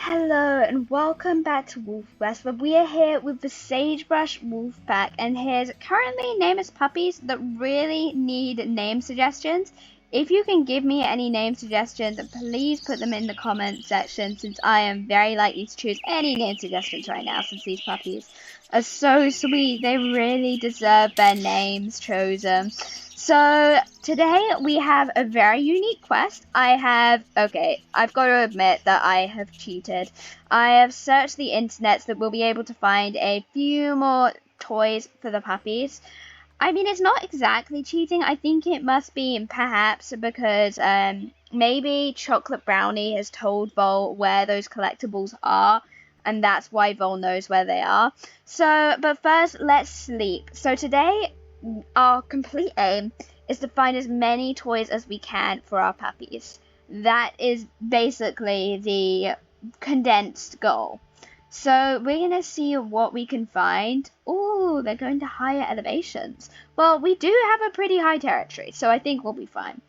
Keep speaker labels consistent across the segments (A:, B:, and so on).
A: Hello and welcome back to WolfQuest, where we are here with the Sagebrush Wolf Pack, and here's currently name as puppies that really need name suggestions. If you can give me any name suggestions, please put them in the comment section, since I am very likely to choose any name suggestions right now, since these puppies are so sweet. They really deserve their names chosen. So today we have a very unique quest. I've got to admit that I have cheated. I have searched the internet so that we'll be able to find a few more toys for the puppies. I mean, it's not exactly cheating. I think it must be perhaps because maybe Chocolate Brownie has told Vole where those collectibles are, and that's why Vole knows where they are. But first, let's sleep. So today, our complete aim is to find as many toys as we can for our puppies. That is basically the condensed goal. So we're going to see what we can find. Oh, they're going to higher elevations. Well, we do have a pretty high territory, so I think we'll be fine.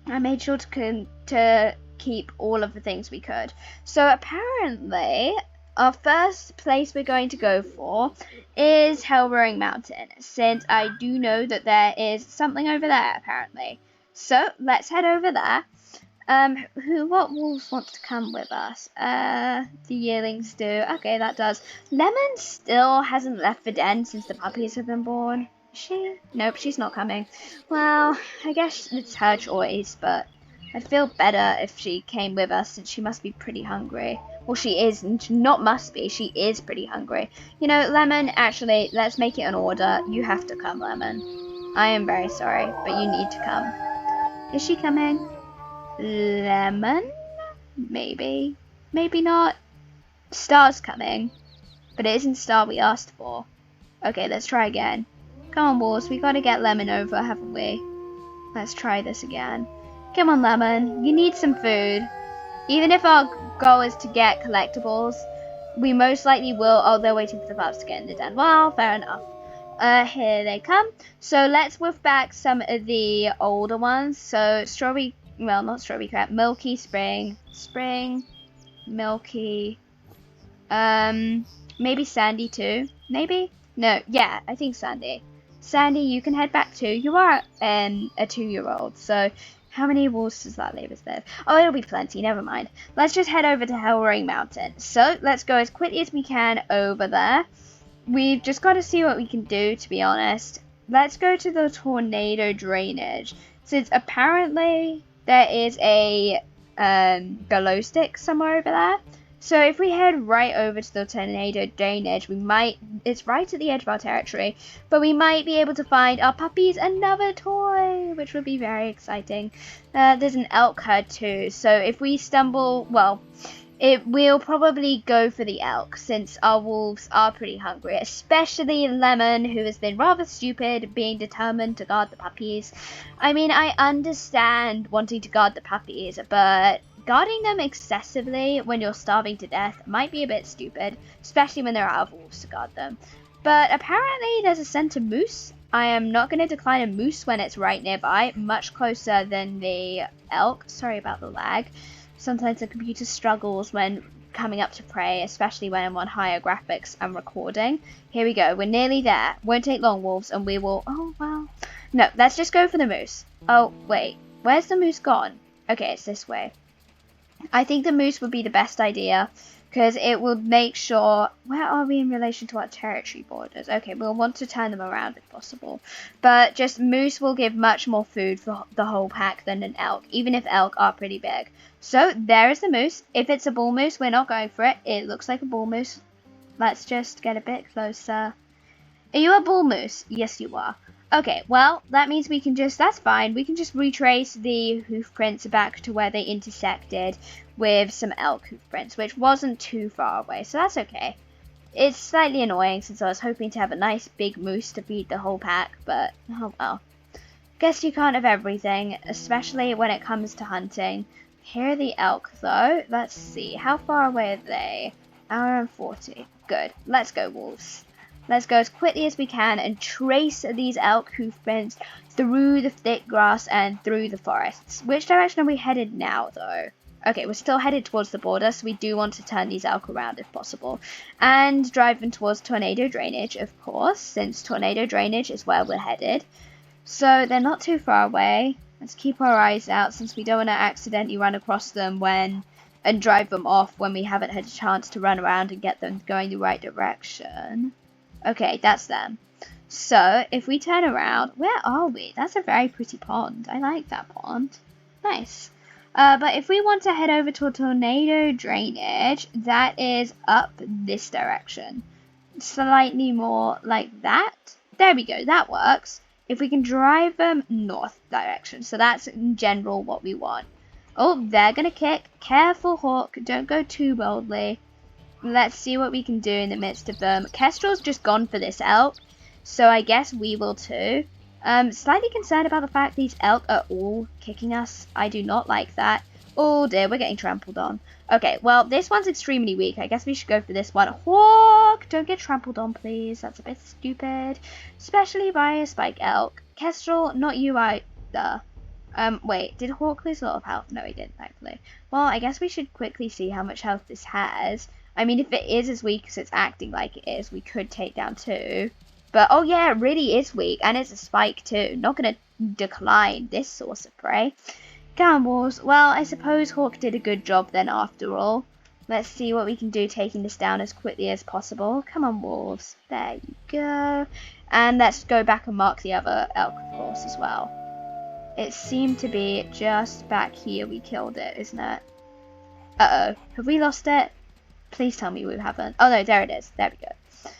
A: I made sure to keep all of the things we could. So apparently, our first place we're going to go for is Hellroaring Mountain, since I do know that there is something over there, apparently. So let's head over there. What wolves want to come with us? The yearlings do. Okay, that does. Lemon still hasn't left the den since the puppies have been born. Is she? Nope, she's not coming. Well, I guess it's her choice, but I'd feel better if she came with us, since she must be pretty hungry. Well, she is, not must be, she is pretty hungry. You know, Lemon, actually, let's make it an order. You have to come, Lemon. I am very sorry, but you need to come. Is she coming? Lemon? Maybe. Maybe not. Star's coming. But it isn't Star we asked for. Okay, let's try again. Come on, Wolves, we gotta get Lemon over, haven't we? Let's try this again. Come on, Lemon, you need some food. Even if our goal is to get collectibles, we most likely will. Oh, they're waiting for the pups to get in the den. Well, fair enough. Here they come. So let's whiff back some of the older ones. So strawberry, well, not strawberry crab, milky spring, milky, maybe Sandy too. Maybe? No, yeah, I think Sandy. Sandy, you can head back too. You are a 2-year-old, so how many wolves does that leave us there? Oh, it'll be plenty, never mind. Let's just head over to Hellroaring Mountain. So, let's go as quickly as we can over there. We've just got to see what we can do, to be honest. Let's go to the tornado drainage, since apparently there is a glow stick somewhere over there. So if we head right over to the tornado drainage, it's right at the edge of our territory, but we might be able to find our puppies another toy, which would be very exciting. There's an elk herd too, so if we stumble, well, we'll probably go for the elk, since our wolves are pretty hungry, especially Lemon, who has been rather stupid, being determined to guard the puppies. I mean, I understand wanting to guard the puppies, but guarding them excessively when you're starving to death might be a bit stupid, especially when there are other wolves to guard them. But apparently there's a center moose. I am not going to decline a moose when it's right nearby, much closer than the elk. Sorry about the lag. Sometimes the computer struggles when coming up to prey, especially when I'm on higher graphics and recording. Here we go, we're nearly there. Won't take long, wolves, and we will... Oh, well... No, let's just go for the moose. Oh, wait. Where's the moose gone? Okay, it's this way. I think the moose would be the best idea, because it will make sure... Where are we in relation to our territory borders? Okay, we'll want to turn them around if possible. But just moose will give much more food for the whole pack than an elk, even if elk are pretty big. So, there is the moose. If it's a bull moose, we're not going for it. It looks like a bull moose. Let's just get a bit closer. Are you a bull moose? Yes, you are. Okay, well, that means we can just, that's fine, we can just retrace the hoof prints back to where they intersected with some elk hoof prints, which wasn't too far away, so that's okay. It's slightly annoying since I was hoping to have a nice big moose to feed the whole pack, but, oh well. Guess you can't have everything, especially when it comes to hunting. Here are the elk, though. Let's see, how far away are they? Hour and 40. Good, let's go, wolves. Let's go as quickly as we can and trace these elk hoof prints through the thick grass and through the forests. Which direction are we headed now, though? Okay, we're still headed towards the border, so we do want to turn these elk around if possible. And drive them towards tornado drainage, of course, since tornado drainage is where we're headed. So they're not too far away. Let's keep our eyes out since we don't want to accidentally run across them and drive them off when we haven't had a chance to run around and get them going the right direction. Okay, that's them. So if we turn around, where are we? That's a very pretty pond. I like that pond. Nice. But if we want to head over to a tornado drainage, that is up this direction. Slightly more like that. There we go, that works. If we can drive them north direction. So that's in general what we want. Oh, they're going to kick. Careful, Hawk. Don't go too boldly. Let's see what we can do in the midst of them. Kestrel's just gone for this elk. So I guess we will too. Slightly concerned about the fact these elk are all kicking us. I do not like that. Oh dear, we're getting trampled on. Okay, well, this one's extremely weak. I guess we should go for this one. Hawk, don't get trampled on, please. That's a bit stupid. Especially by a spike elk. Kestrel, not you either. Wait, did Hawk lose a lot of health? No, he didn't, thankfully. Well, I guess we should quickly see how much health this has. I mean, if it is as weak as it's acting like it is, we could take down 2. But, oh yeah, it really is weak. And it's a spike too. Not going to decline this source of prey. Come on, Wolves. Well, I suppose Hawk did a good job then after all. Let's see what we can do taking this down as quickly as possible. Come on, Wolves. There you go. And let's go back and mark the other elk, of course, as well. It seemed to be just back here we killed it, isn't it? Uh-oh. Have we lost it? Please tell me we haven't. Oh, no, there it is. There we go.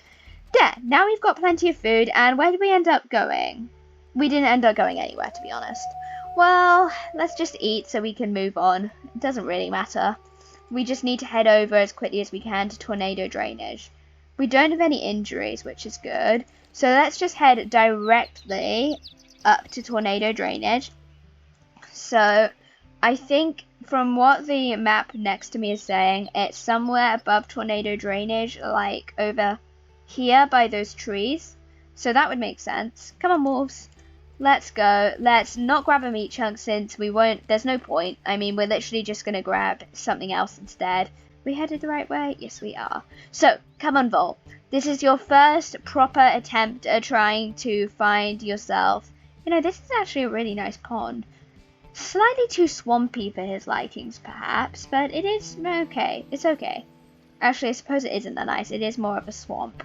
A: There, now we've got plenty of food, and where did we end up going? We didn't end up going anywhere, to be honest. Well, let's just eat so we can move on. It doesn't really matter. We just need to head over as quickly as we can to tornado drainage. We don't have any injuries, which is good. So let's just head directly up to tornado drainage. So I think from what the map next to me is saying, it's somewhere above tornado drainage, like over here by those trees. So that would make sense. Come on, Wolves. Let's go. Let's not grab a meat chunk since we won't. There's no point. I mean, we're literally just going to grab something else instead. We headed the right way? Yes, we are. So, come on, Vole. This is your first proper attempt at trying to find yourself. You know, this is actually a really nice pond. Slightly too swampy for his likings, perhaps, but it is okay. It's okay. Actually, I suppose it isn't that nice. It is more of a swamp.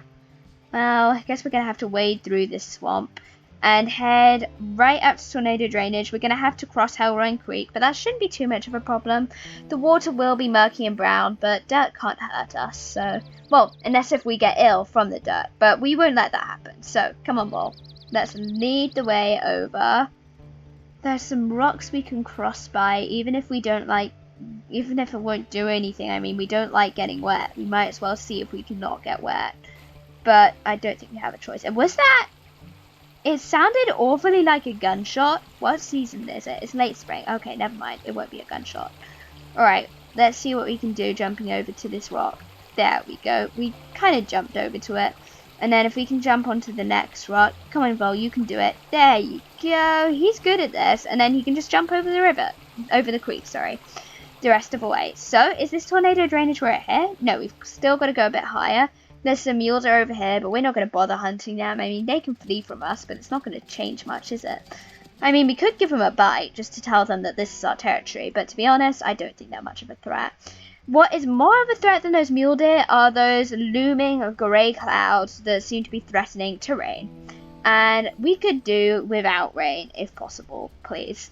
A: Well, I guess we're going to have to wade through this swamp and head right up to tornado drainage. We're going to have to cross Hellroaring Creek, but that shouldn't be too much of a problem. The water will be murky and brown, but dirt can't hurt us, so... Well, unless if we get ill from the dirt, but we won't let that happen. So, come on, Vole. Let's lead the way over. There's some rocks we can cross by, even if it won't do anything. I mean, we don't like getting wet. We might as well see if we can not get wet. But I don't think we have a choice. And was that... It sounded awfully like a gunshot. What season is it? It's late spring. Okay, never mind. It won't be a gunshot. Alright, let's see what we can do jumping over to this rock. There we go. We kind of jumped over to it. And then if we can jump onto the next rock. Come on, Vole, you can do it. There you go. He's good at this. And then he can just jump over the river. Over the creek, sorry. The rest of the way. So, is this tornado drainage right here? No, we've still got to go a bit higher. There's some mules over here, but we're not going to bother hunting them. I mean, they can flee from us, but it's not going to change much, is it? I mean, we could give them a bite just to tell them that this is our territory, but to be honest, I don't think they're much of a threat. What is more of a threat than those mule deer are those looming grey clouds that seem to be threatening to rain. And we could do without rain, if possible, please.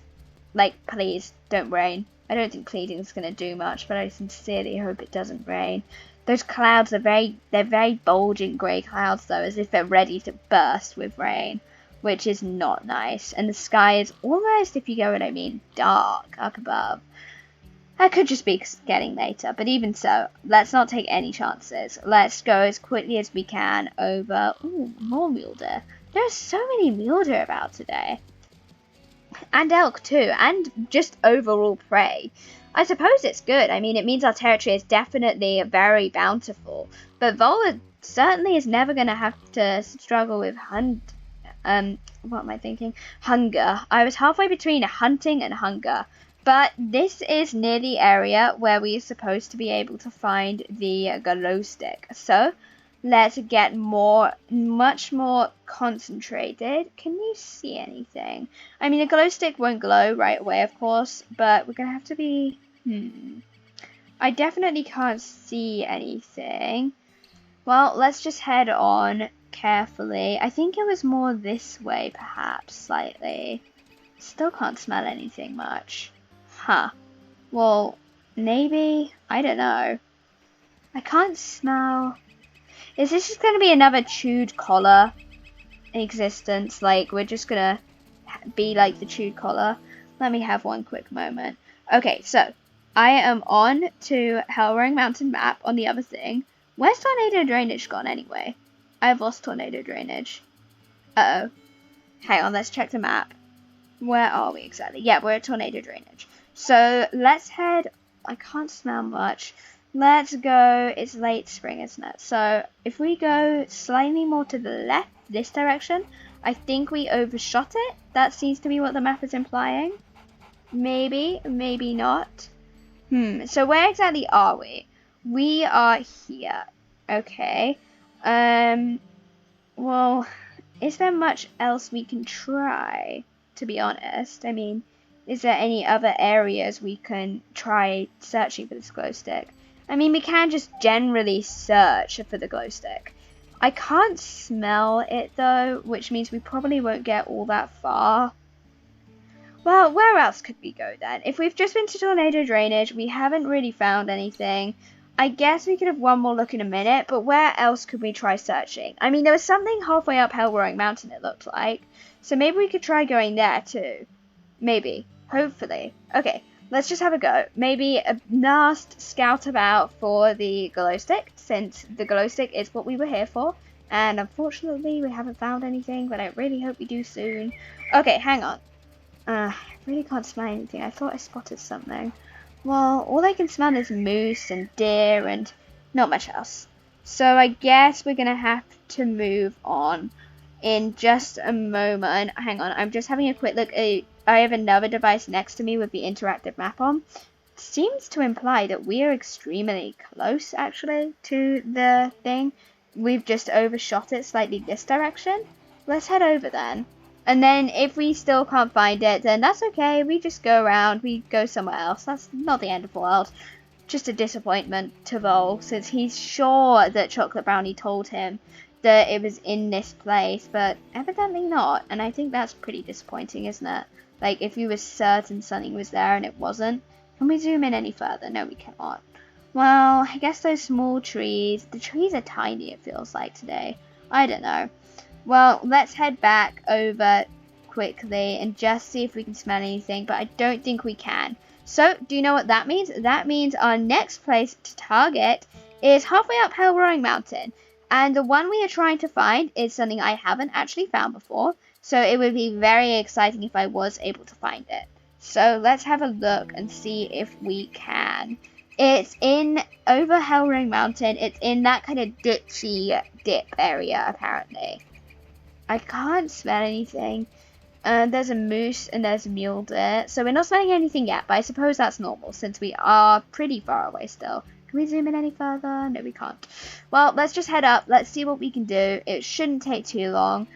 A: Like, please, don't rain. I don't think pleading is going to do much, but I sincerely hope it doesn't rain. Those clouds are very bulging grey clouds though, as if they're ready to burst with rain, which is not nice. And the sky is almost, if you get what I mean, dark up above. That could just be getting later, but even so, let's not take any chances. Let's go as quickly as we can over... Ooh, more mule deer. There's so many mule deer about today. And elk too, and just overall prey. I suppose it's good. I mean, it means our territory is definitely very bountiful. But Vole certainly is never going to have to struggle with what am I thinking? Hunger. I was halfway between hunting and hunger. But this is near the area where we are supposed to be able to find the glow stick. So let's get much more concentrated. Can you see anything? I mean, the glow stick won't glow right away, of course, but we're gonna have to be, I definitely can't see anything. Well, let's just head on carefully. I think it was more this way, perhaps, slightly. Still can't smell anything much. Huh. Well, maybe, I don't know. I can't smell. Is this just going to be another chewed collar existence? Like, we're just going to be like the chewed collar? Let me have one quick moment. Okay, so I am on to Hellroaring Mountain map on the other thing. Where's tornado drainage gone anyway? I've lost tornado drainage. Uh-oh. Hang on, let's check the map. Where are we exactly? Yeah, we're at tornado drainage. So let's head. I can't smell much. Let's go. It's late spring, isn't it? So if we go slightly more to the left, this direction, I think we overshot it. That seems to be what the map is implying. Maybe, maybe not. So where exactly are we? We are here. Okay. Well, is there much else we can try, to be honest? I mean, is there any other areas we can try searching for this glow stick? I mean, we can just generally search for the glow stick. I can't smell it though, which means we probably won't get all that far. Well, where else could we go then? If we've just been to tornado drainage, we haven't really found anything. I guess we could have one more look in a minute, but where else could we try searching? I mean, there was something halfway up Hellroaring Mountain, it looked like. So maybe we could try going there too. Maybe. Hopefully. Okay, let's just have a go. Maybe a last scout about for the glow stick, since the glow stick is what we were here for. And unfortunately, we haven't found anything, but I really hope we do soon. Okay, hang on. I really can't smell anything. I thought I spotted something. Well, all I can smell is moose and deer and not much else. So I guess we're going to have to move on in just a moment. Hang on, I'm just having a quick look. I have another device next to me with the interactive map on. Seems to imply that we are extremely close, actually, to the thing. We've just overshot it slightly this direction. Let's head over then. And then if we still can't find it, then that's okay. We just go around. We go somewhere else. That's not the end of the world. Just a disappointment to Vole, since he's sure that Chocolate Brownie told him that it was in this place, but evidently not. And I think that's pretty disappointing, isn't it? Like, if you were certain something was there and it wasn't. Can we zoom in any further? No, we cannot. Well, I guess those small trees. The trees are tiny, it feels like today. I don't know. Well, let's head back over quickly and just see if we can smell anything, but I don't think we can. So, do you know what that means? That means our next place to target is halfway up Hellroaring Mountain. And the one we are trying to find is something I haven't actually found before, so it would be very exciting if I was able to find it. So, let's have a look and see if we can. It's in over Hellroaring Mountain. It's in that kind of ditchy dip area, apparently. I can't smell anything. There's a moose and there's a mule deer. So we're not smelling anything yet, but I suppose that's normal since we are pretty far away still. Can we zoom in any further? No, we can't. Well, let's just head up. Let's see what we can do. It shouldn't take too long.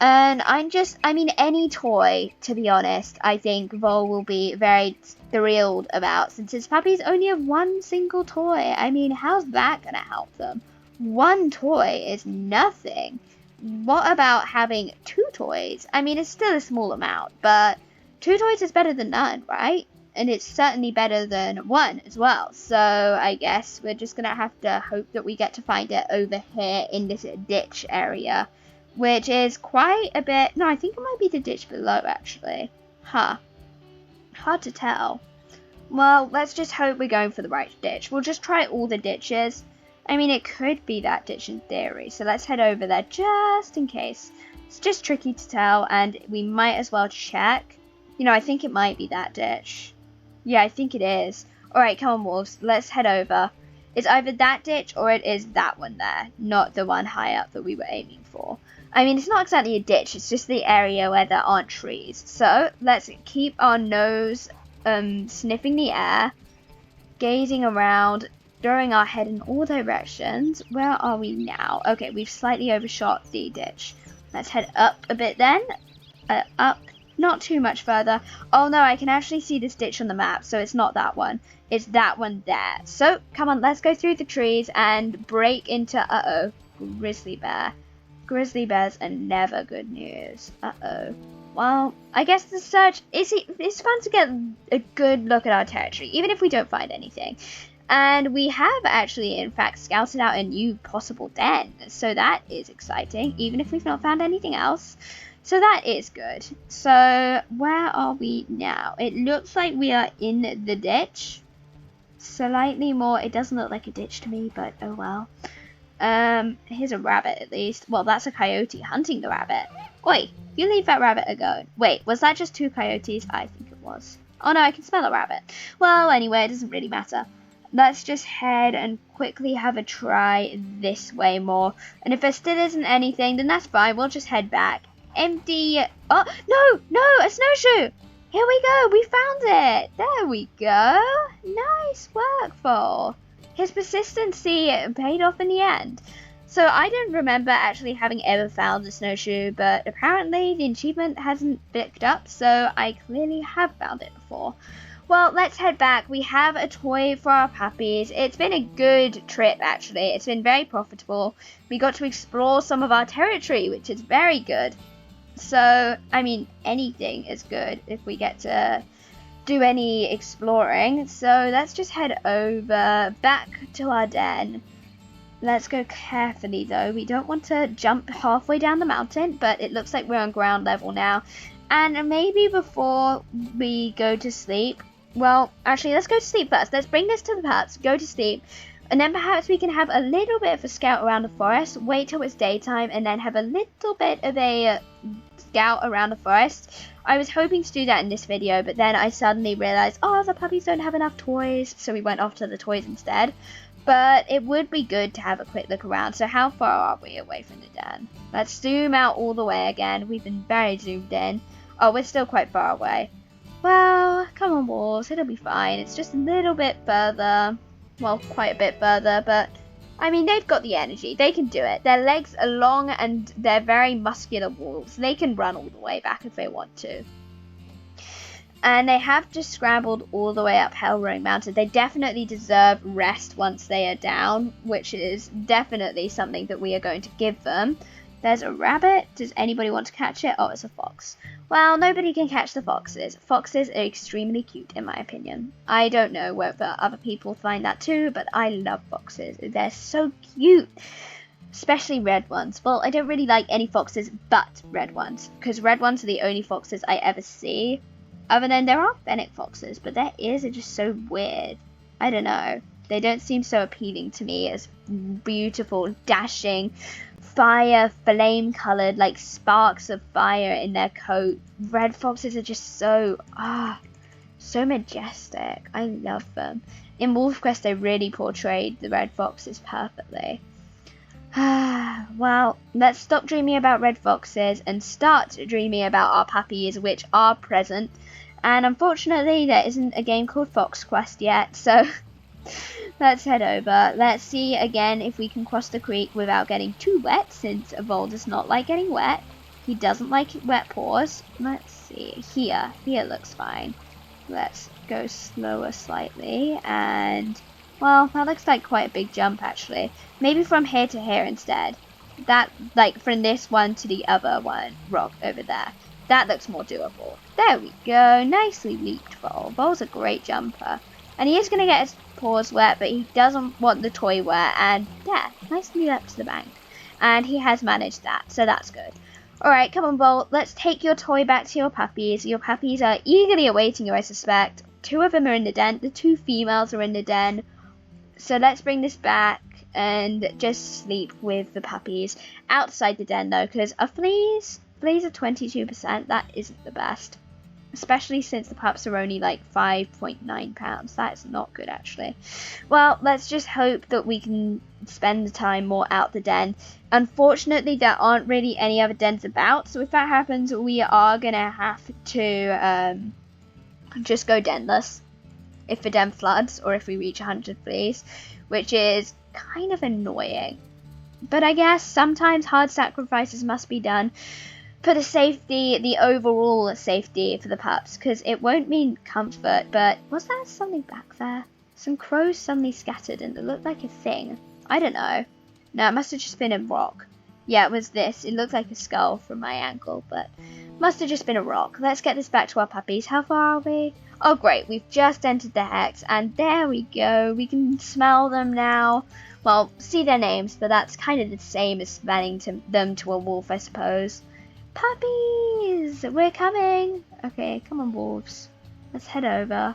A: And I mean, any toy, to be honest, I think Vole will be very thrilled about, since his puppies only have one single toy. I mean, how's that going to help them? One toy is nothing. What about having 2 toys? I mean, it's still a small amount, but 2 toys is better than none, right? And it's certainly better than 1 as well. So I guess we're just going to have to hope that we get to find it over here in this ditch area, which is quite a bit. No, I think it might be the ditch below, actually. Huh. Hard to tell. Well, let's just hope we're going for the right ditch. We'll just try all the ditches. I mean, it could be that ditch in theory, so let's head over there just in case. It's just tricky to tell, and we might as well check. You know, I think it might be that ditch. Yeah, I think it is. Alright, come on, wolves. Let's head over. It's either that ditch or it is that one there, not the one high up that we were aiming for. I mean, it's not exactly a ditch, it's just the area where there aren't trees. So, let's keep our nose sniffing the air, gazing around, throwing our head in all directions. Where are we now? Okay, we've slightly overshot the ditch. Let's head up a bit then. Up, not too much further. Oh no, I can actually see this ditch on the map, so it's not that one. It's that one there. So, come on, let's go through the trees and break into, grizzly bear. Grizzly bears are never good news. Well, I guess the search, it's fun to get a good look at our territory, even if we don't find anything. And we have actually, in fact, scouted out a new possible den. So that is exciting, even if we've not found anything else. So that is good. So where are we now? It looks like we are in the ditch. Slightly more, it doesn't look like a ditch to me, but oh well. Here's a rabbit at least. Well, that's a coyote hunting the rabbit. Oi, you leave that rabbit alone. Wait, was that just 2 coyotes? I think it was. Oh no, I can smell a rabbit. Well, anyway, it doesn't really matter. Let's just head and quickly have a try this way more. And if there still isn't anything, then that's fine. We'll just head back. Empty. Oh, no, a snowshoe. Here we go. We found it. There we go. Nice work, Vole. His persistency paid off in the end. So I don't remember actually having ever found a snowshoe, but apparently the achievement hasn't picked up, so I clearly have found it before. Well, let's head back. We have a toy for our puppies. It's been a good trip, actually. It's been very profitable. We got to explore some of our territory, which is very good. So, I mean, anything is good if we get to do any exploring. So let's just head over back to our den. Let's go carefully, though. We don't want to jump halfway down the mountain, but it looks like we're on ground level now. And maybe before we go to sleep, well, actually, let's go to sleep first. Let's bring this to the pups, go to sleep, and then perhaps we can have a little bit of a scout around the forest, wait till it's daytime, and then have a little bit of a scout around the forest. I was hoping to do that in this video, but then I suddenly realized, oh, the puppies don't have enough toys, so we went off to the toys instead. But it would be good to have a quick look around. So how far are we away from the den? Let's zoom out all the way again. We've been very zoomed in. Oh, we're still quite far away. Well, come on, wolves, it'll be fine. It's just a little bit further. Well, quite a bit further, but I mean, they've got the energy. They can do it. Their legs are long and they're very muscular wolves. They can run all the way back if they want to. And they have just scrambled all the way up Hellroaring Mountain. They definitely deserve rest once they are down, which is definitely something that we are going to give them. There's a rabbit. Does anybody want to catch it? Oh, it's a fox. Well, nobody can catch the foxes. Foxes are extremely cute, in my opinion. I don't know whether other people find that too, but I love foxes. They're so cute. Especially red ones. Well, I don't really like any foxes but red ones, because red ones are the only foxes I ever see. Other than there are fennec foxes, but their ears are just so weird. I don't know. They don't seem so appealing to me as beautiful, dashing, fire, flame-coloured, like sparks of fire in their coat. Red foxes are just so majestic. I love them. In WolfQuest, they really portrayed the red foxes perfectly. Well, let's stop dreaming about red foxes and start dreaming about our puppies, which are present. And unfortunately, there isn't a game called WolfQuest yet, so let's head over. Let's see again if we can cross the creek without getting too wet, since Vole does not like getting wet. He doesn't like wet paws. Let's see. Here looks fine. Let's go slower slightly, and well, that looks like quite a big jump actually. Maybe from here to here instead. That, like, from this one to the other one, rock over there. That looks more doable. There we go. Nicely leaped, Vole. Vole's a great jumper. And he is going to get his paws wet, but he doesn't want the toy wet. And there, nicely leapt to the bank. And he has managed that, so that's good. Alright, come on, Vole. Let's take your toy back to your puppies. Your puppies are eagerly awaiting you, I suspect. 2 of them are in the den. The 2 females are in the den. So let's bring this back and just sleep with the puppies outside the den, though, because fleas are 22%. That isn't the best, especially since the pups are only like 5.9 pounds. That is not good, actually. Well, let's just hope that we can spend the time more out the den. Unfortunately, there aren't really any other dens about, so if that happens, we are gonna have to just go denless if the den floods or if we reach 100 fleas, which is kind of annoying. But I guess sometimes hard sacrifices must be done for the safety, the overall safety for the pups, because it won't mean comfort. But was there something back there? Some crows suddenly scattered and it looked like a thing. I don't know. No, it must have just been a rock. Yeah, it was this. It looked like a skull from my ankle, but must have just been a rock. Let's get this back to our puppies. How far are we? Oh, great. We've just entered the hex, and there we go. We can smell them now. Well, see their names, but that's kind of the same as smelling them to a wolf, I suppose. Puppies! We're coming! Okay, come on, wolves. Let's head over.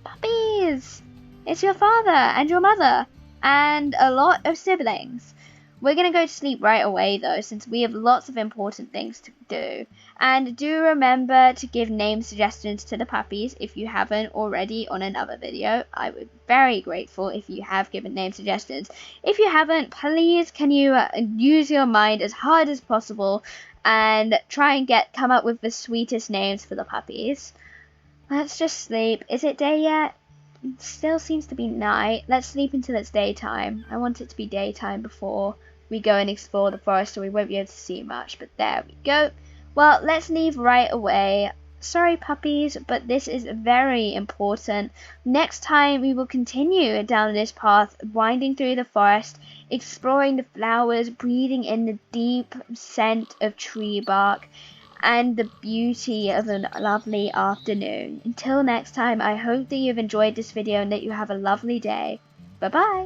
A: Puppies! It's your father and your mother and a lot of siblings. We're going to go to sleep right away, though, since we have lots of important things to do. And do remember to give name suggestions to the puppies if you haven't already on another video. I would be very grateful if you have given name suggestions. If you haven't, please can you use your mind as hard as possible and try and come up with the sweetest names for the puppies. Let's just sleep. Is it day yet? It still seems to be night. Let's sleep until it's daytime. I want it to be daytime before we go and explore the forest, so we won't be able to see much. But there we go. Well, let's leave right away. Sorry, puppies, but this is very important. Next time, we will continue down this path, winding through the forest, exploring the flowers, breathing in the deep scent of tree bark, and the beauty of a lovely afternoon. Until next time, I hope that you've enjoyed this video and that you have a lovely day. Bye bye!